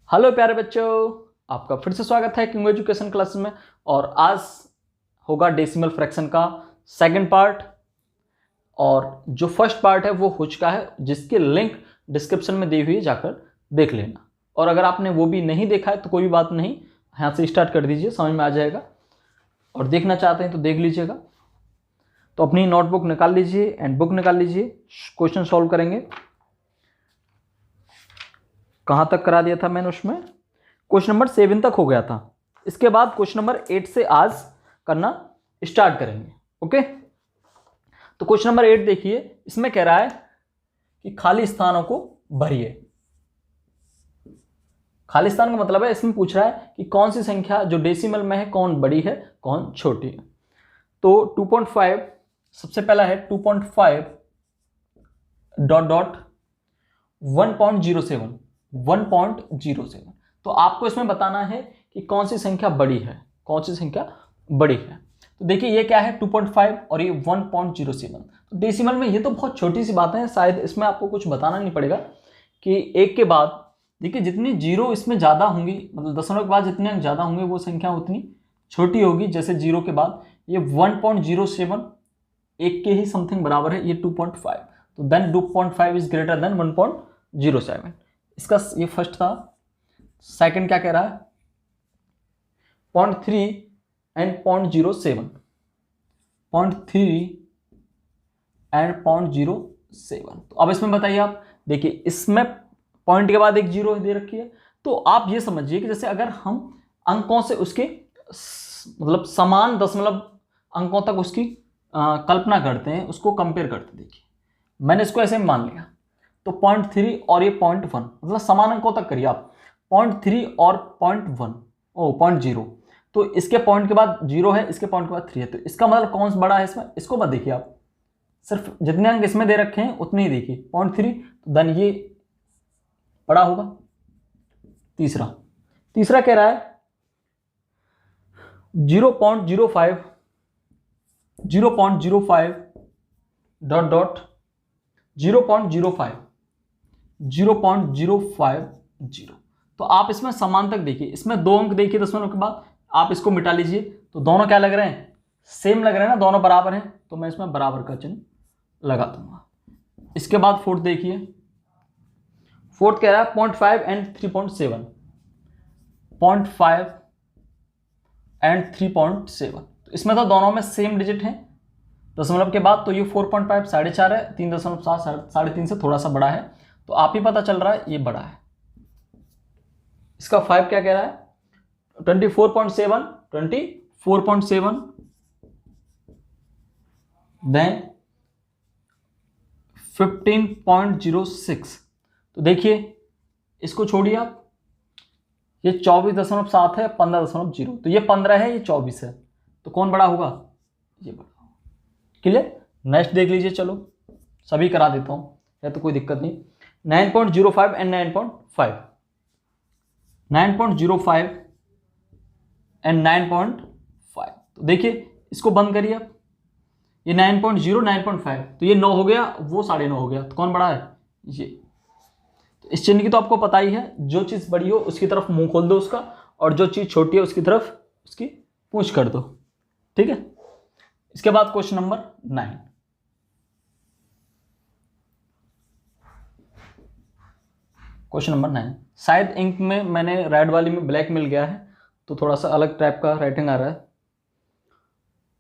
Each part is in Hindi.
हेलो प्यारे बच्चों, आपका फिर से स्वागत है किंग एजुकेशन क्लास में। और आज होगा डेसिमल फ्रैक्शन का सेकंड पार्ट। और जो फर्स्ट पार्ट है वो हो चुका है, जिसकी लिंक डिस्क्रिप्शन में दी हुई है, जाकर देख लेना। और अगर आपने वो भी नहीं देखा है तो कोई बात नहीं, यहाँ से स्टार्ट कर दीजिए, समझ में आ जाएगा। और देखना चाहते हैं तो देख लीजिएगा। तो अपनी नोटबुक निकाल लीजिए एंड बुक निकाल लीजिए, क्वेश्चन सॉल्व करेंगे। कहाँ तक करा दिया था मैंने उसमें? क्वेश्चन नंबर 7 तक हो गया था। इसके बाद क्वेश्चन नंबर 8 से आज करना स्टार्ट करेंगे। ओके, तो क्वेश्चन नंबर 8 देखिए, इसमें कह रहा है कि खाली स्थानों को भरिए। खाली स्थान का मतलब है, इसमें पूछ रहा है कि कौन सी संख्या जो डेसिमल में है कौन बड़ी है कौन छोटी है। तो 2.5 सबसे पहला है, 2.5 डॉट डॉट 1.07 1.07। तो आपको इसमें बताना है कि कौन सी संख्या बड़ी है, कौन सी संख्या बड़ी है। तो देखिए ये क्या है, 2.5 और ये 1.07। तो डेसिमल में ये तो बहुत छोटी सी बात है, शायद इसमें आपको कुछ बताना नहीं पड़ेगा कि एक के बाद देखिए जितनी जीरो इसमें ज़्यादा होंगी, मतलब दशमलव के बाद जितने ज़्यादा होंगे वो संख्या उतनी छोटी होगी। जैसे जीरो के बाद ये 1.07 एक के ही समथिंग बराबर है, ये 2.5। तो देन 2.5 इज ग्रेटर देन 1.07। इसका ये फर्स्ट था। सेकंड क्या कह रहा है, 0.3 एंड 0.07, 0.3 एंड 0.07। तो अब इसमें बताइए आप, देखिए इसमें पॉइंट के बाद एक जीरो दे रखी है। तो आप ये समझिए कि जैसे अगर हम अंकों से उसके मतलब समान दशमलव अंकों तक उसकी कल्पना करते हैं, उसको कंपेयर करते हैं। देखिए मैंने इसको ऐसे मान लिया, तो 0.3 और ये 0.1 मतलब समान अंकों तक करिए आप, 0.3 और 0.0। तो इसके पॉइंट के बाद जीरो है, इसके पॉइंट के बाद 3 है। तो इसका मतलब कौन सा बड़ा है इसमें, इसको मत देखिए आप, सिर्फ जितने अंक इसमें दे रखे हैं उतने ही देखिए। 0.3 तो देन ये बड़ा होगा। तीसरा कह रहा है 0.05 डॉट डॉट 0.050। तो आप इसमें समान तक देखिए, इसमें 2 अंक देखिए दशमलव के बाद, आप इसको मिटा लीजिए। तो दोनों क्या लग रहे हैं, सेम लग रहे हैं ना, दोनों बराबर हैं। तो मैं इसमें बराबर का चिन्ह लगा दूंगा। इसके बाद फोर्थ देखिए, फोर्थ कह रहा है 0.5 एंड 3.7, 0.5 एंड 3.7। तो इसमें तो दोनों में सेम डिजिट हैं दशमलव के बाद। तो ये 4.5 4.5 है, 3.7 3.5 से थोड़ा सा बड़ा है। तो आप ही पता चल रहा है ये बड़ा है। इसका 5 क्या कह रहा है, 24.7 देन 15.06। तो देखिए इसको छोड़िए आप, ये 24.7 है, 15.0। तो ये 15 है, ये 24 है। तो कौन बड़ा होगा, ये बड़ा होगा। क्लियर? नेक्स्ट देख लीजिए, चलो सभी करा देता हूं, है तो कोई दिक्कत नहीं। 9.05 एंड 9.5, 9.05 एंड 9.5। तो देखिए इसको बंद करिए आप, ये 9.0 9.5, तो ये 9 हो गया, वो 9.5 हो गया। तो कौन बड़ा है, ये। तो इस चिन्ह की तो आपको पता ही है, जो चीज बड़ी हो उसकी तरफ मुंह खोल दो उसका, और जो चीज छोटी है उसकी तरफ उसकी पूंछ कर दो। ठीक है। इसके बाद क्वेश्चन नंबर 9। क्वेश्चन नंबर 9, शायद इंक में मैंने रेड वाली में ब्लैक मिल गया है, तो थोड़ा सा अलग टाइप का राइटिंग आ रहा है।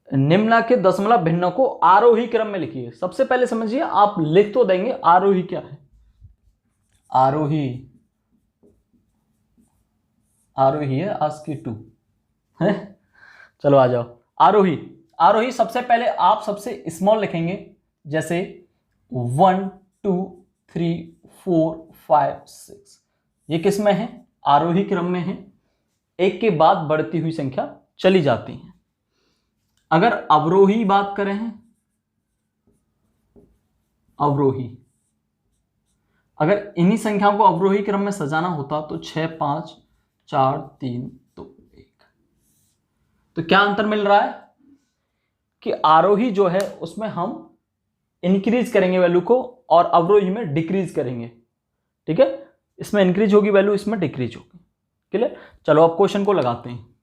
निम्न के दशमलव भिन्नों को आरोही क्रम में लिखिए। सबसे पहले समझिए, आप लिख तो देंगे आरोही क्या है। आरोही है आस्की 2 है। चलो आ जाओ, आरोही सबसे पहले आप सबसे स्मॉल लिखेंगे, जैसे 1 2 3 4 5 6। ये किस में है, आरोही क्रम में है। एक के बाद बढ़ती हुई संख्या चली जाती है। अगर अवरोही बात करें, अवरोही, अगर इन्हीं संख्याओं को अवरोही क्रम में सजाना होता तो 6 5 4 3 2 1। तो क्या अंतर मिल रहा है कि आरोही जो है उसमें हम इंक्रीज करेंगे वैल्यू को, और अवरोही में डिक्रीज करेंगे। ठीक है। इसमें इंक्रीज होगी वैल्यू, इसमें डिक्रीज होगी। क्लियर? चलो अब क्वेश्चन को लगाते हैं।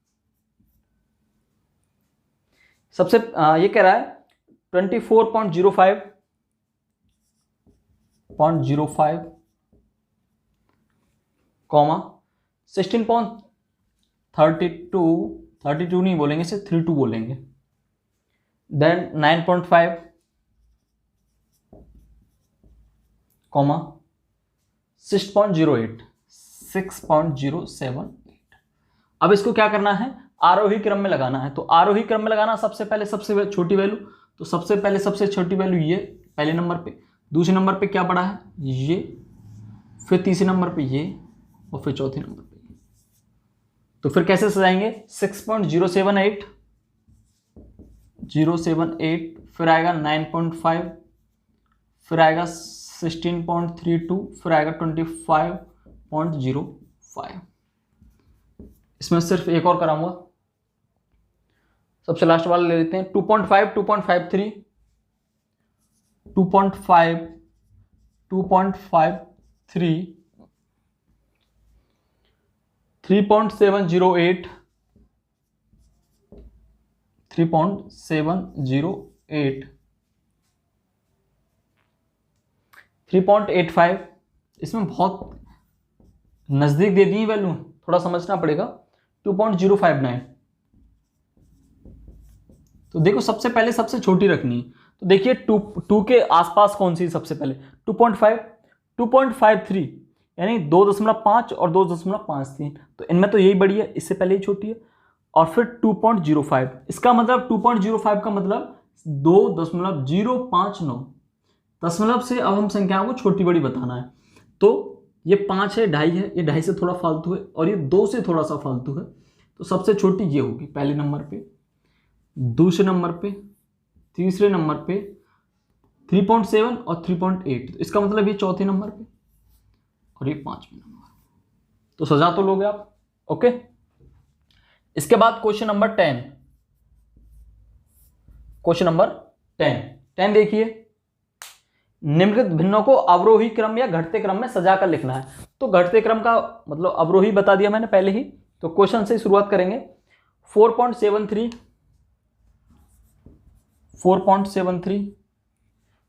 सबसे ये कह रहा है 24.05 कॉमा 16.32 नहीं बोलेंगे, इसे 32 बोलेंगे। Then 9.5 comma 6.07। अब इसको क्या करना है, आरोही क्रम में लगाना है। तो आरोही क्रम में लगाना, सबसे पहले सबसे छोटी वैल्यू, तो सबसे पहले सबसे छोटी वैल्यू ये पहले नंबर पे, दूसरे नंबर पे क्या पड़ा है ये, फिर तीसरे नंबर पे ये, और फिर चौथे नंबर पे ये। तो फिर कैसे सजाएंगे, 6.078, फिर आएगा 9.5, फिर आएगा 16.32, फिर आएगा 25.05। इसमें सिर्फ एक और कराऊंगा, सबसे लास्ट वाला ले लेते हैं। 2.5, 2.53, 2.5, 2.53, 3.708, 3.708, 3.85। इसमें बहुत नजदीक दे दी वैल्यू, थोड़ा समझना पड़ेगा। 2.059। तो देखो सबसे पहले सबसे छोटी रखनी है, तो देखिए 2 के आसपास कौन सी सबसे पहले, 2.5, 2.53, यानी 2.5 और 2.53। तो इनमें तो यही बड़ी है, इससे पहले ही छोटी है। और फिर 2.05, इसका मतलब 2.05 का मतलब 2.059 दशमलव से अब हम संख्याओं को छोटी बड़ी बताना है। तो ये 5 है, 2.5 है, ये 2.5 से थोड़ा फालतू है, और ये 2 से थोड़ा सा फालतू है। तो सबसे छोटी ये होगी पहले नंबर पे, दूसरे नंबर पे, तीसरे नंबर पे 3.7 और 3.8। तो इसका मतलब ये चौथे नंबर पे और ये 5वें नंबर। तो सजा तो लोगे आप। ओके, इसके बाद क्वेश्चन नंबर 10। क्वेश्चन नंबर 10 देखिए, निम्नलिखित भिन्नों को अवरोही क्रम या घटते क्रम में सजाकर लिखना है। तो घटते क्रम का मतलब अवरोही बता दिया मैंने पहले ही। तो क्वेश्चन से शुरुआत करेंगे। 4.73, 4.73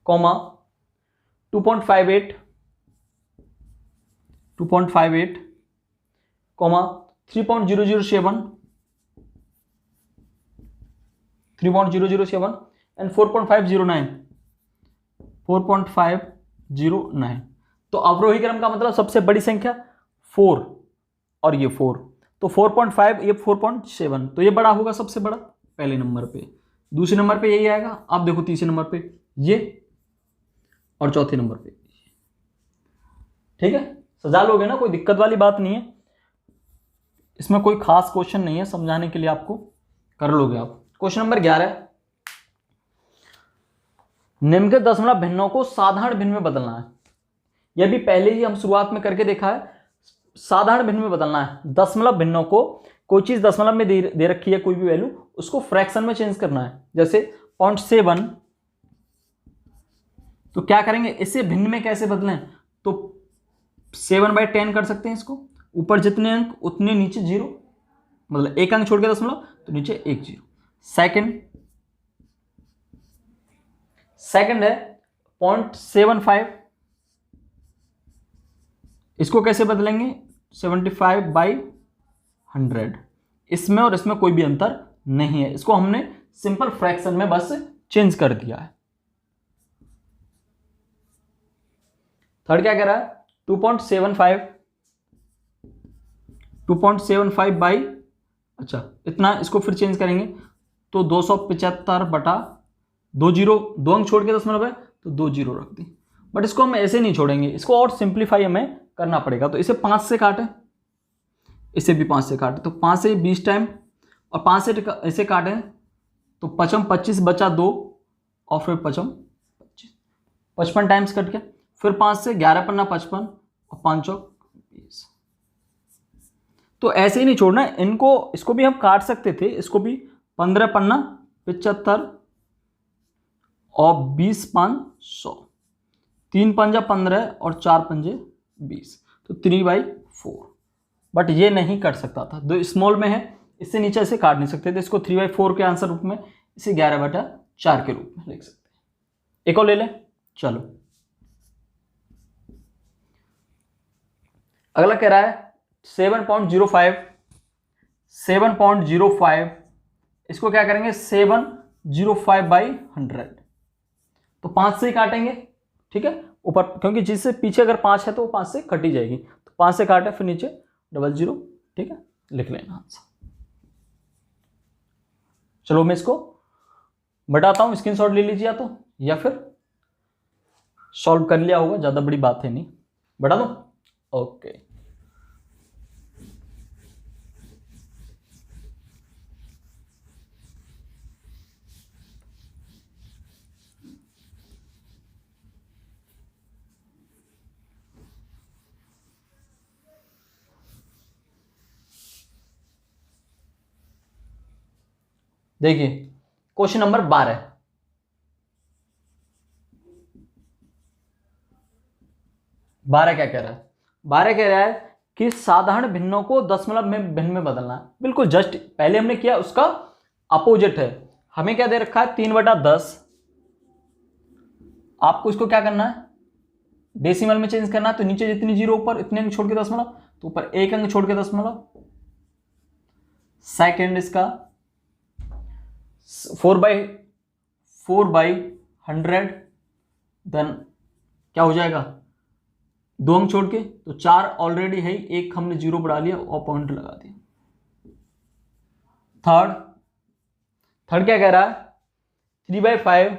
कॉमा 2.58, 2.58 कॉमा 3.007, 3.007 एंड 4.509, 4.509। तो अवरोही क्रम का मतलब सबसे बड़ी संख्या 4 और ये 4, तो 4.5, ये 4.7, तो ये बड़ा होगा सबसे बड़ा पहले नंबर पे। दूसरे नंबर पे यही आएगा। आप देखो तीसरे नंबर पे ये, और चौथे नंबर पे। ठीक है, सजा लोगे ना, कोई दिक्कत वाली बात नहीं है। इसमें कोई खास क्वेश्चन नहीं है, समझाने के लिए आपको कर लोगे आप। क्वेश्चन नंबर 11, निम्नलिखित दशमलव भिन्नों को साधारण भिन्न में बदलना है। यह भी पहले ही हम शुरुआत में करके देखा है। साधारण भिन्न में बदलना है। दशमलव भिन्नों को, कोई चीज दशमलव में दे रखी है कोई भी वैल्यू, उसको फ्रैक्शन में चेंज करना है। जैसे 0.7, तो क्या करेंगे, इसे भिन्न में कैसे बदलें, तो 7/10 कर सकते हैं इसको। ऊपर जितने अंक उतने नीचे 0, मतलब एक अंक छोड़ के दशमलव, तो नीचे 1 0। सेकंड है 0.75, इसको कैसे बदलेंगे, 75/100। इसमें और इसमें कोई भी अंतर नहीं है, इसको हमने सिंपल फ्रैक्शन में बस चेंज कर दिया है। थर्ड क्या कह रहा है, 2.75, 2.75 बाई, अच्छा इतना, इसको फिर चेंज करेंगे तो 275/2 दो अंक छोड़ के दशमलव है तो 2 0 रख दी। बट इसको हम ऐसे नहीं छोड़ेंगे, इसको और सिंप्लीफाई हमें करना पड़ेगा। तो इसे 5 से काटें, इसे भी 5 से काटें, तो 5 से 20 टाइम, और 5 से इसे काटें तो 5 25 बचा 2, और फिर 5 25, 55 टाइम्स कट के, फिर 5 से 11 पन्ना 55, और 5 चौक 20। तो ऐसे ही नहीं छोड़ना इनको, इसको भी हम काट सकते थे, इसको भी 15 पन्ना 75, और 20 5 100, 3 पंजा 15 और 4 पंजे 20। तो 3/4, बट ये नहीं कट सकता था, दो स्मॉल में है, इससे नीचे इसे काट नहीं सकते थे, इसको 3/4 के आंसर रूप में, इसे 11/4 के रूप में लिख सकते हैं। एक और ले लें, चलो अगला कह रहा है 7.05, इसको क्या करेंगे 705/100, तो 5 से ही काटेंगे, ठीक है ऊपर, क्योंकि जिससे पीछे अगर 5 है तो वो 5 से कट ही जाएगी, तो 5 से काटे, फिर नीचे 00, ठीक है लिख लेना आंसर। चलो मैं इसको बताता हूं, स्क्रीनशॉट ले लीजिए या फिर सॉल्व कर लिया होगा, ज्यादा बड़ी बात है नहीं, बता दो, ओके। देखिए क्वेश्चन नंबर 12 क्या कह रहा है, 12 कह रहा है कि साधारण भिन्नों को दशमलव में भिन्न में बदलना है, बिल्कुल जस्ट पहले हमने किया उसका अपोजिट है, हमें क्या दे रखा है 3/10, आपको इसको क्या करना है डेसिमल में चेंज करना है, तो नीचे जितनी जीरो ऊपर इतने अंक छोड़ के दशमलव, तो ऊपर एक अंक छोड़ के दशमलव, सेकेंड इसका 4/100, देन क्या हो जाएगा 2 अंक छोड़ के, तो 4 ऑलरेडी है, एक हमने जीरो बढ़ा लिया और पॉइंट लगा दिया। थर्ड क्या कह रहा है 3/5,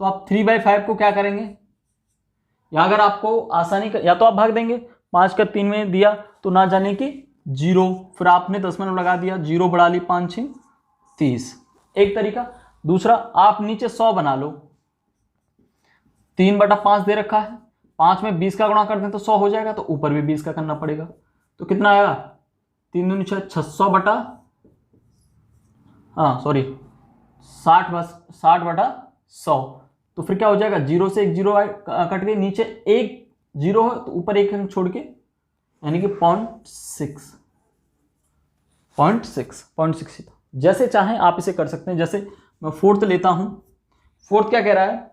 तो आप 3/5 को क्या करेंगे, यहां अगर आपको आसानी या तो आप भाग देंगे, 5 का 3 में दिया तो ना जाने की 0, फिर आपने दशमलव लगा दिया, 0 बढ़ा ली, 5 6 30, एक तरीका। दूसरा आप नीचे 100 बना लो, 3/5 दे रखा है, 5 में 20 का गुणा कर दें तो 100 हो जाएगा, तो ऊपर भी 20 का करना पड़ेगा, तो कितना आएगा 3 दूनी 6, 60/100, तो फिर क्या हो जाएगा, 0 से एक 0 कट के, नीचे एक 0 है तो ऊपर एक अंक छोड़ के, यानी कि 0.6 था। जैसे चाहें आप इसे कर सकते हैं, जैसे मैं 4th लेता हूं, 4th क्या कह रहा है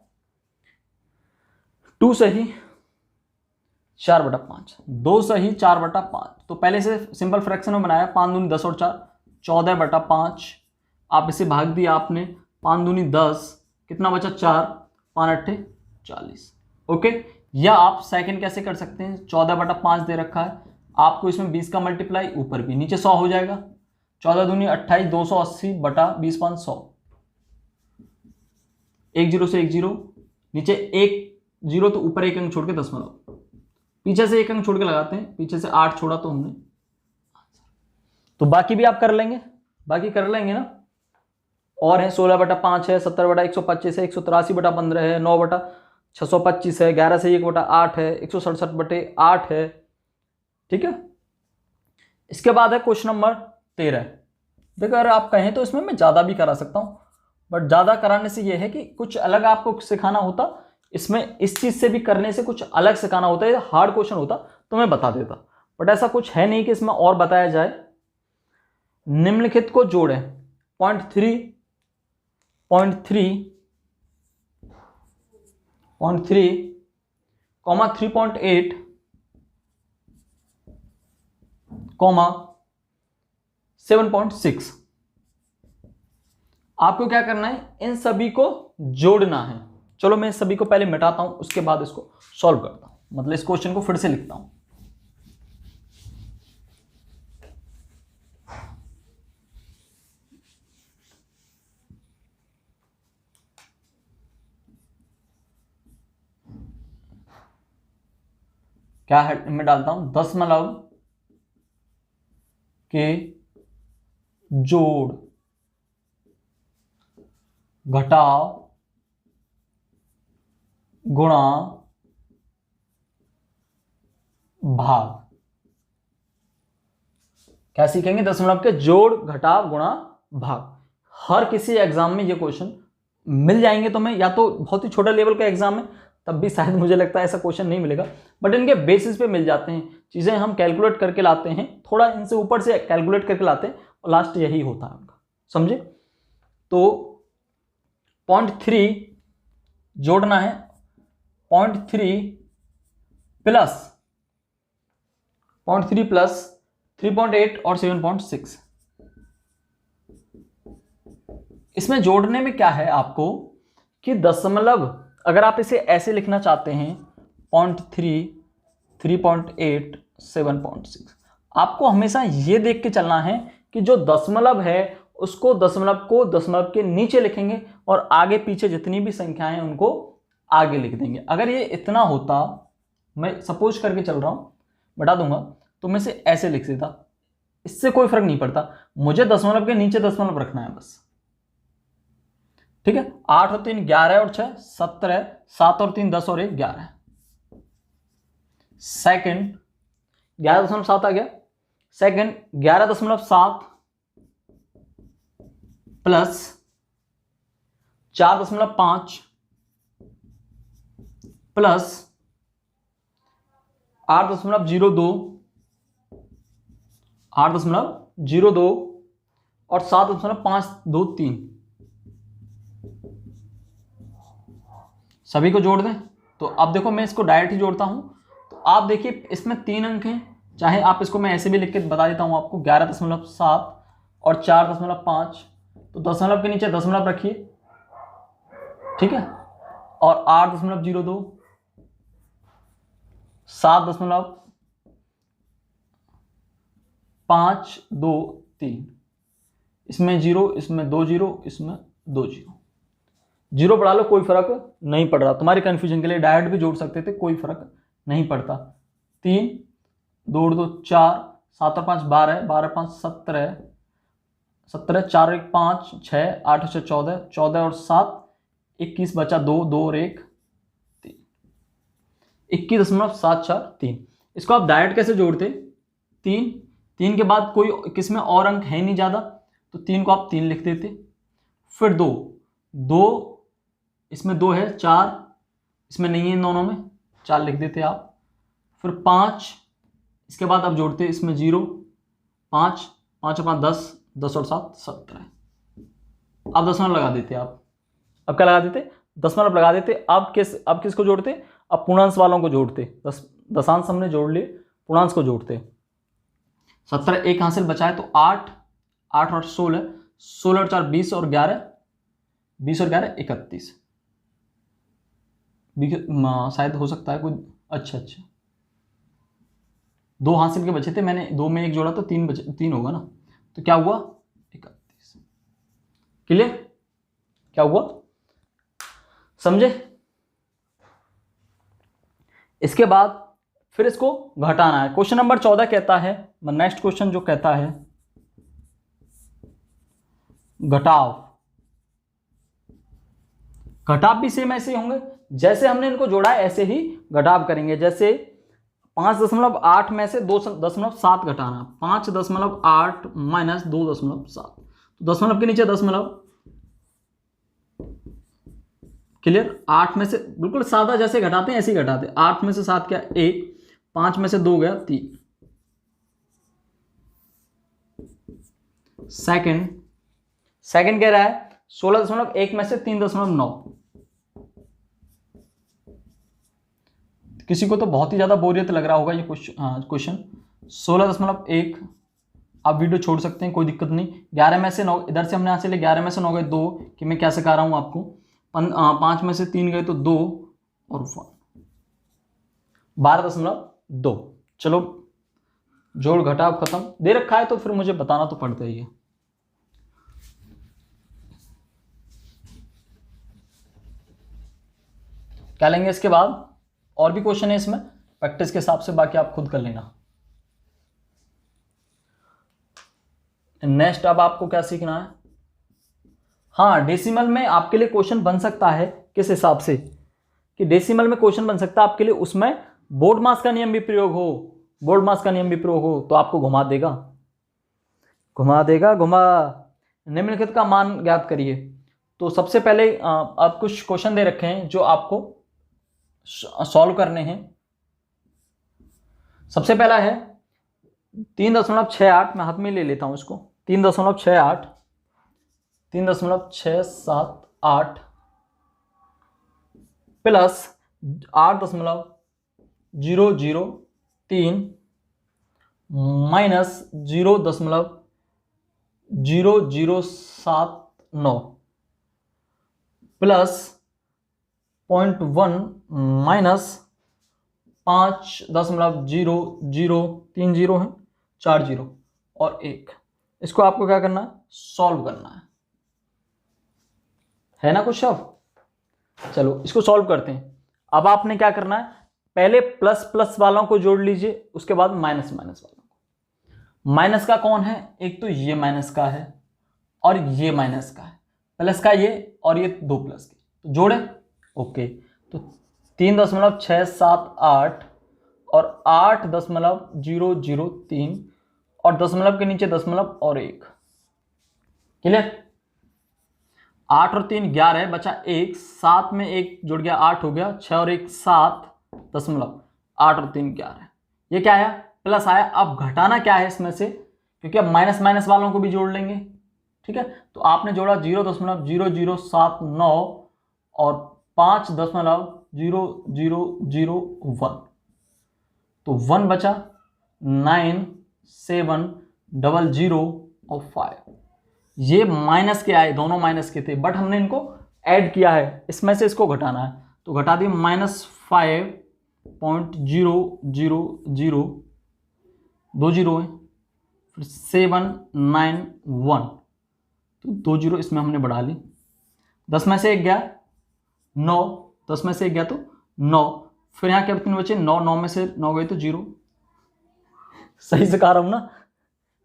2 सही 4/5, 2 सही 4/5, तो पहले से सिंपल फ्रैक्शन में बनाया, 5 दूनी 10 और 4 14/5, आप इसे भाग दिया आपने, 5 दूनी 10, कितना बचा 4, 5 8 40, ओके। या आप सेकंड कैसे कर सकते हैं, 14/5 दे रखा है, आपको इसमें 20 का मल्टीप्लाई, ऊपर भी, नीचे 100 हो जाएगा, 14 दूनी 28, 280/20 5 100, एक 0 से एक 0, नीचे एक 0 तो ऊपर एक अंक छोड़ के दशमलव, पीछे से एक अंक छोड़ के लगाते हैं, पीछे से 8 छोड़ा तो हमने, तो बाकी भी आप कर लेंगे, ना, और है 16/5 है, 70/125 है, 183/15 है, 9/625 है, 11 से 1/8 है, 167/8 है, ठीक है। इसके बाद है क्वेश्चन नंबर 13। देखो अगर आप कहें तो इसमें मैं ज़्यादा भी करा सकता हूँ, बट ज़्यादा कराने से ये है कि कुछ अलग आपको सिखाना होता, इसमें इस चीज़ से भी करने से कुछ अलग सिखाना होता है, हार्ड क्वेश्चन होता तो मैं बता देता, बट ऐसा कुछ है नहीं कि इसमें और बताया जाए। निम्नलिखित को जोड़ें, 0.3, 3.8, 7.6, आपको क्या करना है, इन सभी को जोड़ना है। चलो मैं इस सभी को पहले मिटाता हूं, उसके बाद इसको सॉल्व करता हूं, मतलब इस क्वेश्चन को फिर से लिखता हूं। क्या है, मैं डालता हूं दशमलव के जोड़ घटाव गुणा भाग। क्या सीखेंगे, दशमलव के जोड़ घटाव गुणा भाग। हर किसी एग्जाम में ये क्वेश्चन मिल जाएंगे तुम्हें, या तो बहुत ही छोटा लेवल का एग्जाम है तब भी शायद मुझे लगता है ऐसा क्वेश्चन नहीं मिलेगा, बट इनके बेसिस पे मिल जाते हैं। चीज़ें हम कैलकुलेट करके लाते हैं, थोड़ा इनसे ऊपर से कैलकुलेट करके लाते हैं और लास्ट यही होता है उनका, समझे। तो 0.3 जोड़ना है 0.3 प्लस 0.3 प्लस 3.8 और 7.6। इसमें जोड़ने में क्या है आपको कि दशमलव, अगर आप इसे ऐसे लिखना चाहते हैं 0.3, 3.8, 7.6, आपको हमेशा ये देख के चलना है कि जो दशमलव है उसको दशमलव को दशमलव के नीचे लिखेंगे और आगे पीछे जितनी भी संख्याएं हैं उनको आगे लिख देंगे। अगर ये इतना होता, मैं सपोज करके चल रहा हूं, बता दूंगा, तो मैं इसे ऐसे लिख देता, इससे कोई फर्क नहीं पड़ता, मुझे दशमलव के नीचे दशमलव रखना है बस, ठीक है। 8 और 3 11 और 6 17, 7 और 3 10 और 1 11। सेकंड 11.7 आ गया। सेकंड 11.7 प्लस 4.5 प्लस 8.02 और 7.523 सभी को जोड़ दें। तो अब देखो मैं इसको डायरेक्ट ही जोड़ता हूं, तो आप देखिए इसमें 3 अंक हैं, चाहे आप इसको मैं ऐसे भी लिख के बता देता हूं आपको, 11.7 और 4.5, तो दशमलव के नीचे दशमलव रखिए, ठीक है, और 8.02, 7.523, इसमें 0, इसमें 2 0, इसमें 2 0, 0 पढ़ा लो, कोई फर्क नहीं पड़ रहा, तुम्हारी कंफ्यूजन के लिए डायरेक्ट भी जोड़ सकते थे, कोई फर्क नहीं पड़ता। 3 2 2 4, 7 और 5 12, 12 5 17, 17 4 1 5 6, 8 6 14, 14 और 7 21, बचा 2 2 और 1 3, 21.743। इसको आप डायरेक्ट कैसे जोड़ते, 3 के बाद कोई किसमें और अंक है नहीं ज़्यादा, तो 3 को आप 3 लिख देते, फिर 2 इसमें 2 है, 4 इसमें नहीं है, इन दोनों में 4 लिख देते आप, फिर 5 इसके बाद आप जोड़ते, इसमें 0, 5 5 और 5 10, 10 और 7 17, अब दशमलव लगा देते आप। अब क्या लगा देते, दशमलव लगा देते। अब किसको जोड़ते, अब पूर्णांश वालों को जोड़ते, दशांश हमने जोड़ लिए, पूर्णांश को जोड़ते। 17 एक हासिल बचा है, तो 8 और 16, 16 और 4 20 और 11, 20 और 11 31, शायद हो सकता है कोई, अच्छा 2 हासिल के बचे थे, मैंने 2 में 1 जोड़ा तो 3 बचे, 3 होगा ना, तो क्या हुआ 31। क्लियर, क्या हुआ, समझे। इसके बाद फिर इसको घटाना है। क्वेश्चन नंबर 14 कहता है, नेक्स्ट क्वेश्चन जो कहता है घटाव भी सेम ऐसे ही होंगे, जैसे हमने इनको जोड़ा है ऐसे ही घटाव करेंगे। जैसे 5.8 में से 2.7 घटाना, 5.8 माइनस 2.7, तो दशमलव के नीचे दशमलव, क्लियर। 8 में से बिल्कुल सादा जैसे घटाते हैं ऐसे ही घटाते, 8 में से 7 क्या 1, 5 में से 2 गया 3। सेकंड कह रहा है 16.1 में से 3.9। किसी को तो बहुत ही ज्यादा बोरियत लग रहा होगा ये क्वेश्चन। 16.1 आप वीडियो छोड़ सकते हैं, कोई दिक्कत नहीं। 11 में से 9 इधर से हमने यहाँ से ले, 11 में से 9 गए 2, कि मैं क्या सिखा रहा हूँ आपको। 5 में से 3 गए तो 2 और 12.2। चलो जोड़ घटाव खत्म, दे रखा है तो फिर मुझे बताना तो पड़ता ही है। क्या लेंगे इसके बाद, और भी क्वेश्चन है इसमें प्रैक्टिस के हिसाब से, बाकी आप खुद कर लेना। नेक्स्ट अब आपको क्या सीखना है, हाँ डेसिमल में आपके लिए क्वेश्चन बन सकता है। किस हिसाब से कि डेसिमल में क्वेश्चन बन सकता है आपके लिए, उसमें बोर्ड मास का नियम भी प्रयोग हो, तो आपको घुमा देगा। निम्नलिखित का मान ज्ञात करिए। तो सबसे पहले आप कुछ क्वेश्चन दे रखे हैं जो आपको सॉल्व करने हैं। सबसे पहला है 3.68, मैं हाथ में ले लेता हूँ इसको, 3.68, 3.678 plus 8.003 minus 0.0079 plus 0.1 minus 5.00, 3 zero है, 4 जीरो और 1। इसको आपको क्या करना है, सॉल्व करना है ना कुछ। अब चलो इसको सॉल्व करते हैं। अब आपने क्या करना है, पहले प्लस प्लस वालों को जोड़ लीजिए, उसके बाद माइनस माइनस वालों को। माइनस का कौन है, एक तो ये माइनस का है और ये माइनस का है, प्लस का ये और ये 2 प्लस के, तो जोड़े। ओके, तो 3.678 और 8.003 और दशमलव के नीचे दशमलव और 1। क्लियर। 8 और 3 11 बचा 1, 7 में 1 जुड़ गया 8 हो गया, 6 और 1 7 दशमलव, 8 और 3 11। ये क्या आया, प्लस आया। अब घटाना क्या है इसमें से, क्योंकि अब माइनस माइनस वालों को भी जोड़ लेंगे। ठीक है, तो आपने जोड़ा 0.0079 और 5.0001, तो 1 बचा, 9 7 00 और 5। ये माइनस के आए, दोनों माइनस के थे, बट हमने इनको ऐड किया है, इसमें से इसको घटाना है, तो घटा दिए -5.000, 2 जीरो है, फिर 791, तो 2 जीरो इसमें हमने बढ़ा ली। 10 में से 1 गया 9, 10 में से 1 गया तो 9, फिर यहाँ क्या कितने बचे, 9, 9 में से 9 गए तो 0। सही से कह रहा हूँ ना।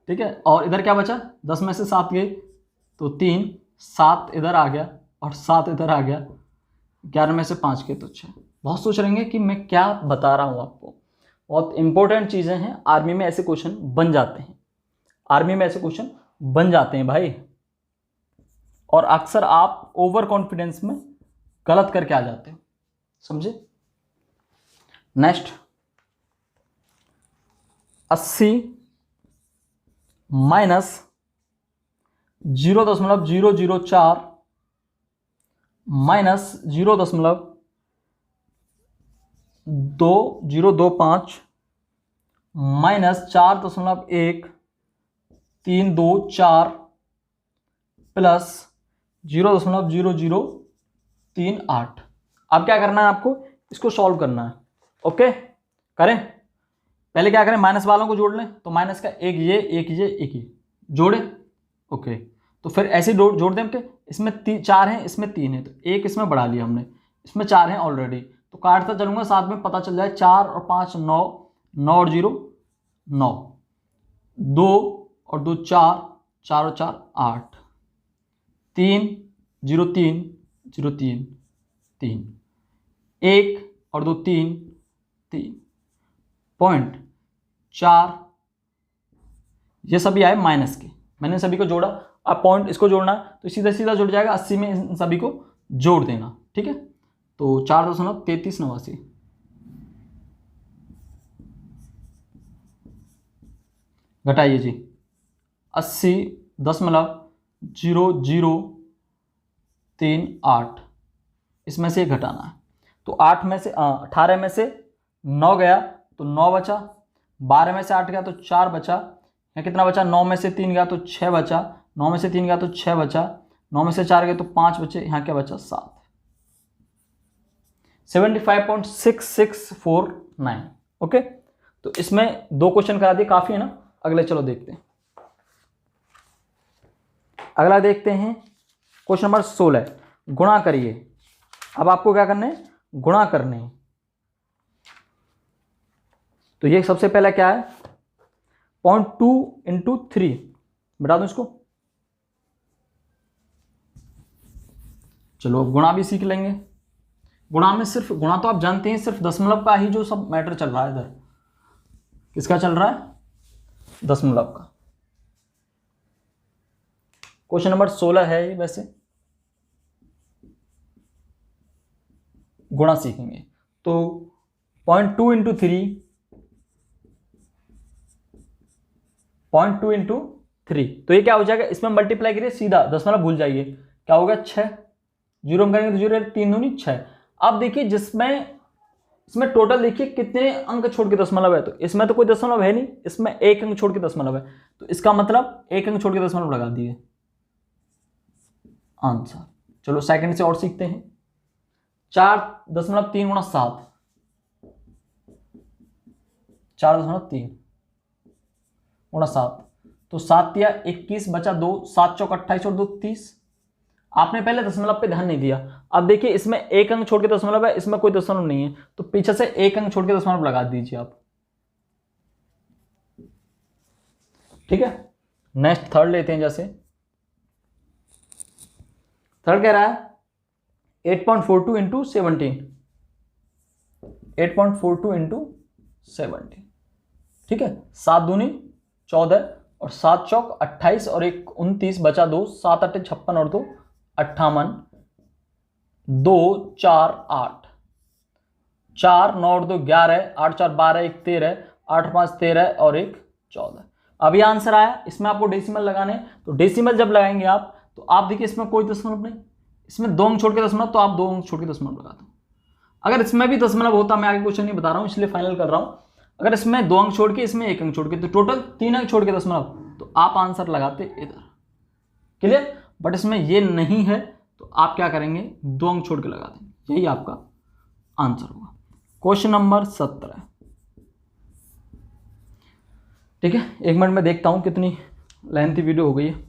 ठीक है, और इधर क्या बचा, 10 में से 7 गए तो 3, 7 इधर आ गया और 7 इधर आ गया, 11 में से 5 गए तो 6। बहुत सोच रहेंगे कि मैं क्या बता रहा हूँ आपको, बहुत इंपॉर्टेंट चीज़ें हैं, आर्मी में ऐसे क्वेश्चन बन जाते हैं, आर्मी में ऐसे क्वेश्चन बन जाते हैं भाई। और अक्सर आप ओवर कॉन्फिडेंस में गलत करके आ जाते हो, समझे। Next 80 minus 0.004 minus 0.2025 minus 4.1324 plus 0.0038। अब क्या करना है आपको, इसको सॉल्व करना है। ओके, करें। पहले क्या करें, माइनस वालों को जोड़ लें, तो माइनस का एक ये एक ये एक ये जोड़े। ओके, तो फिर ऐसे जोड़ दें कि इसमें 4 हैं, इसमें 3 है, तो एक इसमें बढ़ा लिया हमने, इसमें 4 हैं ऑलरेडी, तो काटता चलूंगा, साथ में पता चल जाए 4 और 5 9, 9 और 0 9, 2 और 2 4, 4 और 4 8, 3 0 3 0 3 3, 1 और 2 3 3 पॉइंट 4, ये सभी आए माइनस के, मैंने सभी को जोड़ा। अब पॉइंट इसको जोड़ना तो सीधा सीधा जुड़ जाएगा, 80 में इन सभी को जोड़ देना। ठीक है, तो 4.3389 घटाइए जी, 80.0038, इसमें से घटाना है, तो 8 में से 18 में से 9 गया तो 9 बचा, 12 में से 8 गया तो 4 बचा, यहाँ कितना बचा, 9 में से 3 गया तो 6 बचा, 9 में से 3 गया तो 6 बचा, 9 में से 4 गए तो 5 बचे, यहाँ क्या बचा 7। 75.6649। ओके, तो इसमें 2 क्वेश्चन करा दिए, काफ़ी है ना। अगले चलो देखते हैं, अगला देखते हैं क्वेश्चन नंबर 16, गुणा करिए। अब आपको क्या करना है, गुणा करने हैं। तो ये सबसे पहला क्या है, 0.2 इंटू 3, बता दूं इसको। चलो अब गुणा भी सीख लेंगे। गुणा में सिर्फ, गुणा तो आप जानते हैं, सिर्फ दशमलव का ही जो सब मैटर चल रहा है इधर। किसका चल रहा है, दशमलव का। क्वेश्चन नंबर 16 है ये, वैसे गुणा सीखेंगे। तो 0.2 इंटू 3 0.2 इंटू 3, तो ये क्या हो जाएगा, इसमें मल्टीप्लाई करिए सीधा, दशमलव भूल जाइए, क्या होगा 6, जीरो में करेंगे तो जीरो, 3 दूनी 6। अब देखिए इसमें टोटल देखिए कितने अंक छोड़ के दशमलव है, तो इसमें तो कोई दशमलव है नहीं, इसमें एक अंक छोड़ के दशमलव है, तो इसका मतलब एक अंक छोड़ के दशमलव लगा दिए, आंसर। चलो सेकंड से और सीखते हैं। 4.3 गुणा 7, 4.3 गुणा 7, तो 7 या 21 बचा 2, 7 चौक 28 और 2 30। आपने पहले दशमलव पे ध्यान नहीं दिया। अब देखिए इसमें एक अंक छोड़ के दशमलव है, इसमें कोई दशमलव नहीं है, तो पीछे से एक अंक छोड़ के दशमलव लगा दीजिए आप, ठीक है। नेक्स्ट थर्ड लेते हैं, जैसे थर्ड कह रहा है 8.42 इंटू 17, 8.42 इंटू 17, ठीक है। 7 दूनी 14 और 7 चौक 28 और 1 29 बचा 2, 7 8 56 और 2 58, 2 4 8, 4 9 और 2 11, 8 4 12, 1 13, 8 5 13 और 1 14। अब ये आंसर आया। इसमें आपको डेसिमल लगाने, तो डेसिमल जब लगाएंगे आप, तो आप देखिए इसमें कोई दशमलव नहीं, इसमें 2 अंक छोड़ के दशमलव, तो आप 2 अंक छोड़ के दशमलव लगा दो। अगर इसमें भी दशमलव होता, मैं आगे क्वेश्चन नहीं बता रहा हूं इसलिए फाइनल कर रहा हूं, अगर इसमें 2 अंक छोड़ के, इसमें 1 अंक छोड़ के, तो टोटल 3 अंक छोड़ के दशमलव, तो आप आंसर लगाते इधर, क्लियर। बट इसमें ये नहीं है, तो आप क्या करेंगे, 2 अंक छोड़ के लगा देंगे, यही आपका आंसर होगा। क्वेश्चन नंबर 17, ठीक है। 1 मिनट में देखता हूं कितनी लेंथी वीडियो हो गई है।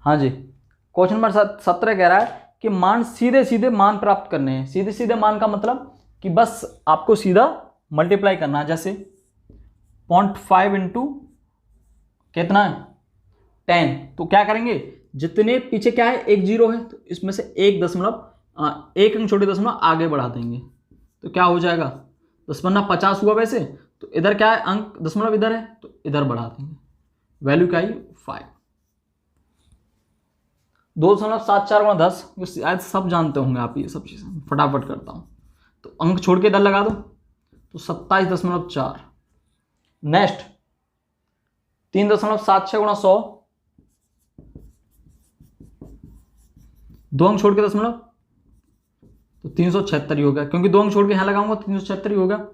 हाँ जी, क्वेश्चन नंबर 17 कह रहा है कि मान सीधे सीधे मान प्राप्त करने हैं। सीधे सीधे मान का मतलब कि बस आपको सीधा मल्टीप्लाई करना है। जैसे 0.5 इंटू कितना है 10, तो क्या करेंगे, जितने पीछे क्या है, एक जीरो है, तो इसमें से एक अंक छोटे दशमलव आगे बढ़ा देंगे, तो क्या हो जाएगा, 10×50 हुआ वैसे, तो इधर क्या है, अंक दशमलव इधर है, तो इधर बढ़ा देंगे, वैल्यू क्या है 5। 2.74 गुणा 10, शायद सब जानते होंगे आप ये सब चीज़ें, फटाफट करता हूँ। तो अंक छोड़ के इधर लगा दो, तो 27.4। नेक्स्ट 3.76 गुणा 100, 2 अंक छोड़ के दशमलव, तो 376 ही हो गया, क्योंकि 2 अंक छोड़ के यहां लगाऊंगा 376 ही हो गया।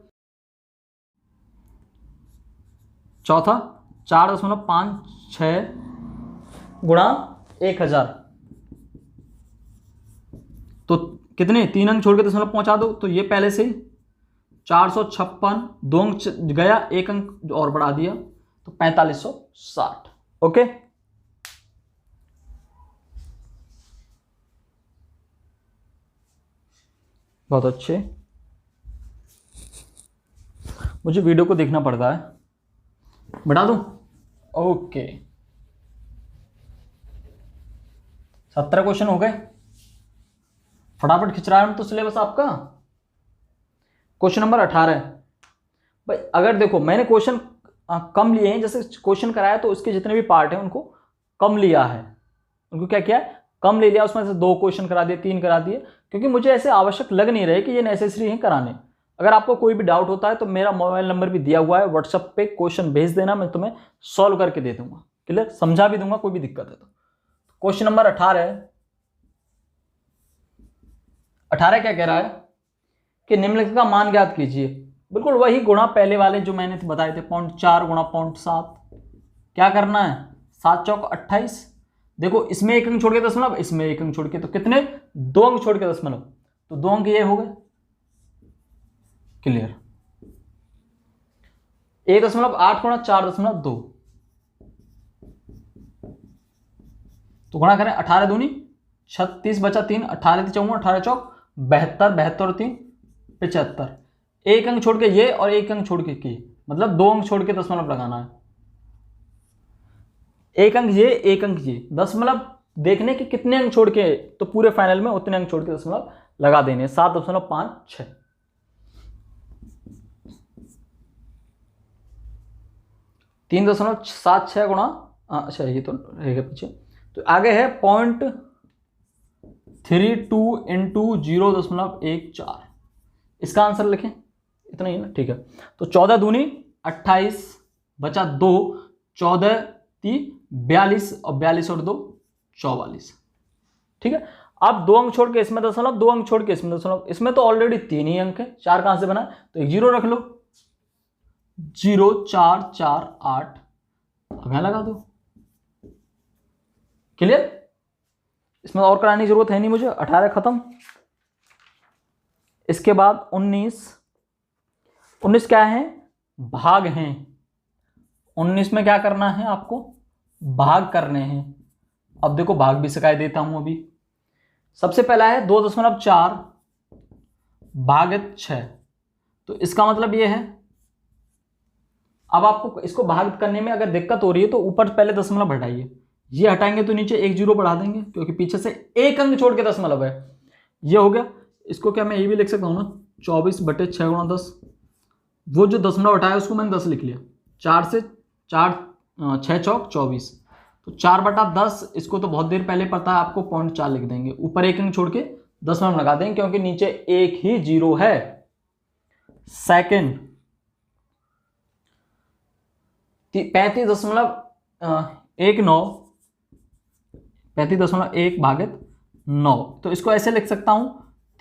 चौथा 4.56 गुणा 1000, तो कितने, 3 अंक छोड़ के दशमलव पहुंचा दो, तो ये पहले से 456, 2 अंक गया, 1 अंक और बढ़ा दिया, तो 4560। ओके, बहुत अच्छे। मुझे वीडियो को देखना पड़ता है, बढ़ा दूं? ओके, 17 क्वेश्चन हो गए, फटाफट खिंच रहा है तो सिलेबस आपका। क्वेश्चन नंबर 18 भाई, अगर देखो मैंने क्वेश्चन कम लिए हैं, जैसे क्वेश्चन कराया तो उसके जितने भी पार्ट हैं उनको कम लिया है, उनको क्या किया, कम ले लिया, उसमें से 2 क्वेश्चन करा दिए, 3 करा दिए, क्योंकि मुझे ऐसे आवश्यक लग नहीं रहे कि ये नेसेसरी है कराने। अगर आपको कोई भी डाउट होता है तो मेरा मोबाइल नंबर भी दिया हुआ है, व्हाट्सएप पे क्वेश्चन भेज देना, मैं तुम्हें सॉल्व करके दे दूंगा, क्लियर, समझा भी दूंगा, कोई भी दिक्कत है तो। क्वेश्चन नंबर 18 क्या कह रहा है कि निम्नलिखित का मान ज्ञात कीजिए। बिल्कुल वही गुणा पहले वाले जो मैंने बताए थे, 0.4 गुणा 0.7, क्या करना है, 7 चौक 28, देखो इसमें 1 अंक छोड़ के दशमलव, इसमें 1 अंक छोड़ के, तो कितने, 2 अंक छोड़ के दशमलव, तो 2 अंक ये हो गए, क्लियर। 1.8 गुणा 4.2, तो गुणा करें, 18 दूनी 36 बचा 3, 18 54, 18 चौक 72, 72 और 3 75, 1 अंक छोड़ के ये और 1 अंक छोड़ के मतलब 2 अंक छोड़ के दशमलव लगाना है, 1 अंक ये 1 अंक ये, दशमलव देखने के कितने अंक छोड़ के, तो पूरे फाइनल में उतने अंक छोड़ के दशमलव लगा देने, 7.56। 3.76 गुणा, अच्छा ये तो रहेगा पीछे, तो आगे है 0.32 इंटू 0.14, इसका आंसर लिखें, इतना ही ना, ठीक है। तो 14 दूनी 28, बचा 2, 14 × 42 और 42 और 2 44, ठीक है। अब 2 अंक छोड़ के इसमें दशमलव, 2 अंक छोड़ के इसमें दशमलव, इसमें तो ऑलरेडी 3 ही अंक है, 4 कहां से बना, तो एक 0 रख लो, 0 4 4 8, अब यहां लगा दो। क्लियर, इसमें और कराने की जरूरत है नहीं मुझे। 18 खत्म। इसके बाद 19 क्या है, भाग हैं। 19 में क्या करना है आपको, भाग करने हैं। अब देखो भाग भी सिखाई देता हूं अभी। सबसे पहला है 2.4 भागित 6, तो इसका मतलब ये है, अब आपको इसको भाग करने में अगर दिक्कत हो रही है तो ऊपर पहले दशमलव हटाइए, ये हटाएंगे तो नीचे 1 0 बढ़ा देंगे, क्योंकि पीछे से एक अंक छोड़ के दशमलव है। ये हो गया। इसको क्या मैं ये भी लिख सकता हूँ ना, 24/6 × 10, वो जो दशमलव हटाया उसको मैंने 10 लिख लिया, 4 से 4 6 चौक 24, तो 4/10, इसको तो बहुत देर पहले पता है आपको, 0.4 लिख देंगे, ऊपर एक अंक छोड़ के दशमलव लगा देंगे, क्योंकि नीचे एक ही 0 है। सेकेंड 35.19 भागित 9, तो इसको ऐसे लिख सकता हूं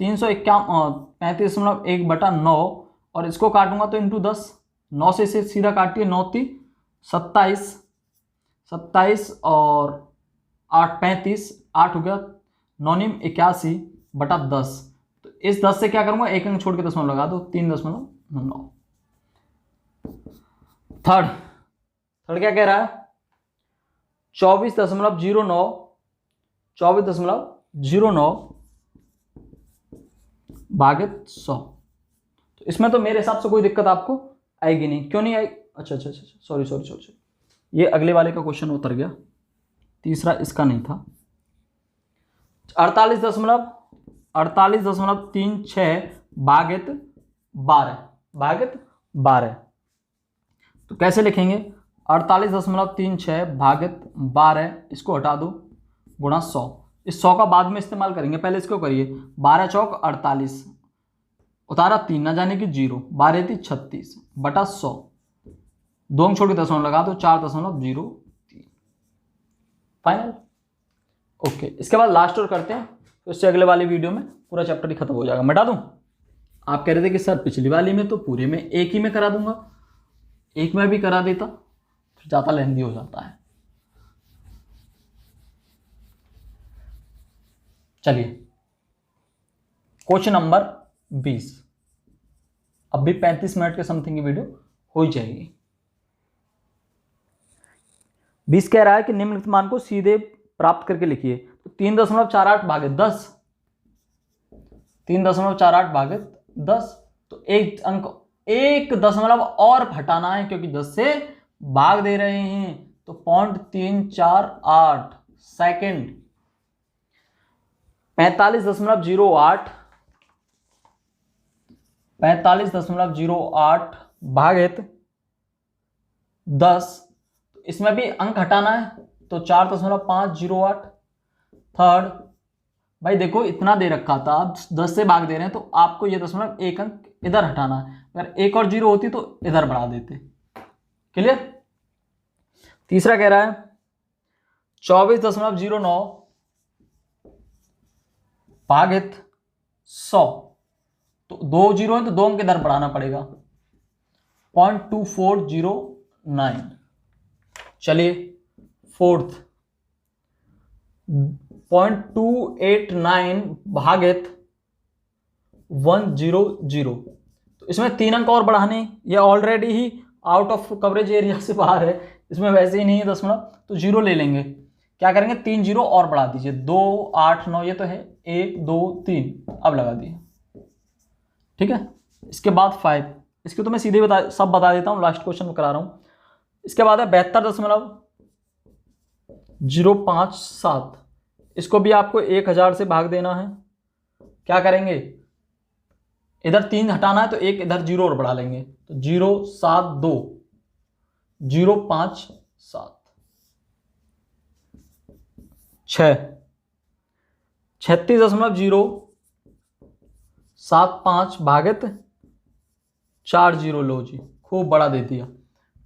35.1/9, और इसको काटूंगा तो इंटू 10, 9 से इसे सीधा काटिए, 9 × 3 = 27 और 8 35, 8 हो गया, 9 × 81/10, तो इस 10 से क्या करूंगा, एक अंक छोड़ के दशमलव लगा दो, 3.9। थर्ड क्या कह रहा है, 24.09 भागित 100, तो इसमें तो मेरे हिसाब से कोई दिक्कत आपको आएगी नहीं, क्यों नहीं आई, अच्छा, सॉरी, ये अगले वाले का क्वेश्चन उतर गया, तीसरा इसका नहीं था। 48.36 भागित 12, तो कैसे लिखेंगे, 48.36 भागित 12, इसको हटा दो, गुणा 100, इस 100 का बाद में इस्तेमाल करेंगे, पहले इसको करिए, 12 चौक 48, उतारा 3 ना जाने की 0, 12 × 36/100, 2 अंक छोड़ के दशमलव लगा दो, 4.03, फाइनल। ओके, इसके बाद लास्ट और करते हैं, तो इससे अगले वाली वीडियो में पूरा चैप्टर ही खत्म हो जाएगा। मिटा दूं, आप कह रहे थे कि सर पिछली वाली में तो पूरे में एक ही में करा दूंगा, एक में भी करा देता, फिर ज़्यादा लेंथी हो जाता है। चलिए क्वेश्चन नंबर 20, अब भी 35 मिनट के समथिंग की वीडियो हो ही जाएगी। 20 कह रहा है कि निम्नलिखित मान को सीधे प्राप्त करके लिखिए, तो 3.48 भागित 10, 3.48 भागित 10, तो एक अंक, एक दशमलव और हटाना है, क्योंकि 10 से भाग दे रहे हैं, तो 0.348 सेकेंड। 45.08 भागित 10, इसमें भी अंक हटाना है, तो 4.508। थर्ड, भाई देखो इतना दे रखा था, आप 10 से भाग दे रहे हैं, तो आपको ये दशमलव एक अंक इधर हटाना है, अगर एक और 0 होती तो इधर बढ़ा देते। क्लियर। तीसरा कह रहा है 24.09 भागित 100, तो 2 0 है तो 2 अंक इधर बढ़ाना पड़ेगा, 0.2409। चलिए फोर्थ, 0.289 भागित 100, तो इसमें 3 अंक और बढ़ाने, ये already he out of coverage area से बाहर है, इसमें वैसे ही नहीं है दशमलव, तो 0 ले लेंगे। क्या करेंगे, 3 0 और बढ़ा दीजिए, 2 8 9, ये तो है 1 2 3, अब लगा दिए। ठीक है। इसके बाद 5, इसके तो मैं सीधे सब बता देता हूँ, लास्ट क्वेश्चन करा रहा हूँ। इसके बाद है 72.057, इसको भी आपको 1000 से भाग देना है। क्या करेंगे, इधर 3 हटाना है, तो एक इधर 0 और बढ़ा लेंगे, तो 072 057 6, 36.075 भागित 4 जीरो लो जी, खूब बड़ा दे दिया,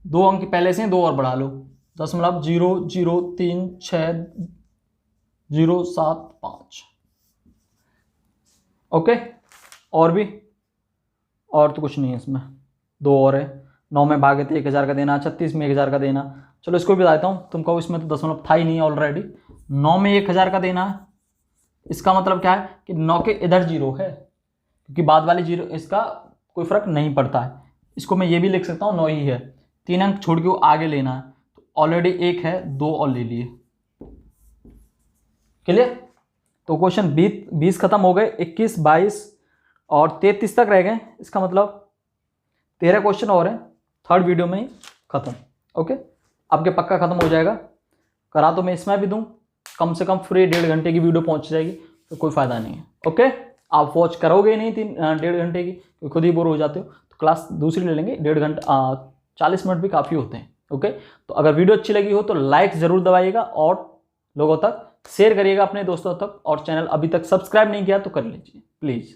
2 अंक पहले से 2 और बढ़ा लो, 0.036 ओके। और भी, और तो कुछ नहीं है इसमें, 2 और है, 9 में भागे तो 1000 का देना, 36 में 1000 का देना। चलो इसको भी बताता हूँ, तुम कहो इसमें तो दशमलव था ही नहीं ऑलरेडी। 9 में 1000 का देना है, इसका मतलब क्या है कि 9 के इधर जीरो है, क्योंकि बाद वाली जीरो इसका कोई फर्क नहीं पड़ता है। इसको मैं ये भी लिख सकता हूँ 9 ही है, 3 अंक छोड़ के वो आगे लेना है, तो ऑलरेडी 1 है, 2 और ले लिए। क्लियर? तो क्वेश्चन 20 खत्म हो गए, 21, 22 और 33 तक रह गए। इसका मतलब 13 क्वेश्चन और हैं, थर्ड वीडियो में ही खत्म। ओके, आपके पक्का खत्म हो जाएगा। करा तो मैं इसमें भी दूं, कम से कम फ्री 1.5 घंटे की वीडियो पहुंच जाएगी, तो कोई फायदा नहीं है। ओके, आप वॉच करोगे नहीं 1.5 घंटे की, तो खुद ही बोर हो जाते हो, तो क्लास दूसरी ले लेंगे, 1.5 घंटा 40 मिनट भी काफ़ी होते हैं। ओके, तो अगर वीडियो अच्छी लगी हो तो लाइक ज़रूर दबाइएगा और लोगों तक शेयर करिएगा अपने दोस्तों तक, और चैनल अभी तक सब्सक्राइब नहीं किया तो कर लीजिए प्लीज़।